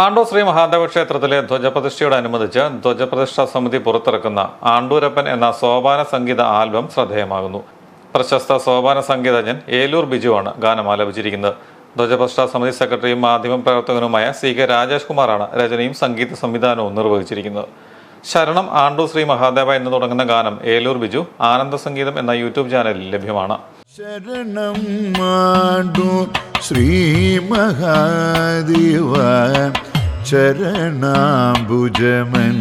ആണ്ടൂർ ശ്രീ മഹാദേവ ക്ഷേത്രത്തിലെ ധ്വജപ്രതിഷ്ഠയോടനുബന്ധിച്ച് ധ്വജപ്രതിഷ്ഠാ സമിതി പുറത്തിറക്കുന്ന ആണ്ടൂരപ്പൻ എന്ന സോപാന സംഗീത ആൽബം ശ്രദ്ധേയമാകുന്നു. പ്രശസ്ത സോപാന സംഗീതജ്ഞൻ ഏലൂർ ബിജുവാണ് ഗാനം ആലപിച്ചിരിക്കുന്നത്. ധ്വജപ്രതിഷ്ഠാ സമിതി സെക്രട്ടറിയും മാധ്യമപ്രവർത്തകനുമായ CK രാജേഷ് കുമാറാണ് രചനയും സംഗീത സംവിധാനവും നിർവഹിച്ചിരിക്കുന്നത്. ശരണം ആണ്ടൂർ ശ്രീ മഹാദേവ എന്ന് തുടങ്ങുന്ന ഗാനം ഏലൂർ ബിജു ആനന്ദ സംഗീതം എന്ന യൂട്യൂബ് ചാനലിൽ ലഭ്യമാണ്. ശരണം ആണ്ടൂർ ശ്രീ മഹാദേവ ചരണാംബുജമൻ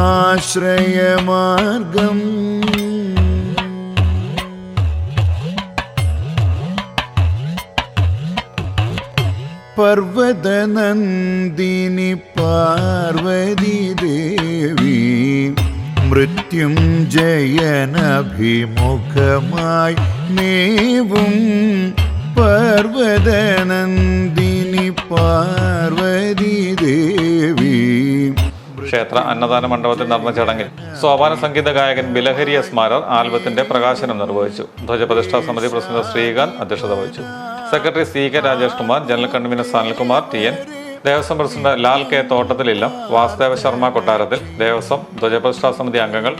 ആശ്രയമാർഗം പർവതനന്ദിനി പാർവതി ദേവി മൃത്യുഞ്ജയനഭിമുഖമായി മേവും പർവതനന്ദിനി പാർവതി ദേവി. ക്ഷേത്ര അന്നദാന മണ്ഡപത്തിൽ നടന്ന ചടങ്ങിൽ സോപാന സംഗീത ഗായകൻ ബിലഹരി സ്മാരർ ആൽബത്തിന്റെ പ്രകാശനം നിർവഹിച്ചു. ധ്വജപ്രതിഷ്ഠാ സമിതി പ്രസിഡന്റ് ശ്രീകാന്ത് അധ്യക്ഷത വഹിച്ചു. Secretary CK Rajesh Kumar, general convener Sanalkumar TN, Devaswom president Lal K തോട്ടത്തിലില്ലം, വാസുദേവ ശർമ്മ കൊട്ടാരത്തിൽ, ദേവസ്വം, ധ്വജപ്രതിഷ്ഠാ സമിതി അംഗങ്ങൾ,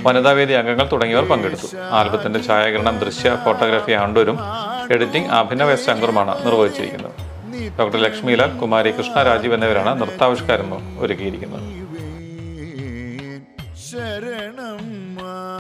വനിതാവേദി അംഗങ്ങൾ തുടങ്ങിയവർ പങ്കെടുത്തു. ആൽബത്തിന്റെ ഛായാഗ്രഹണം, ദൃശ്യ ഫോട്ടോഗ്രാഫി ആണ്ടൂരും എഡിറ്റിംഗ് അഭിനവ് ശങ്കറുമാണ് നിർവഹിച്ചിരിക്കുന്നത്. ഡോക്ടർ ലക്ഷ്മിലാൽ, കുമാരി കൃഷ്ണ രാജീവ് എന്നിവരാണ് നൃത്താവിഷ്കാരം ഒരുക്കിയിരിക്കുന്നത്.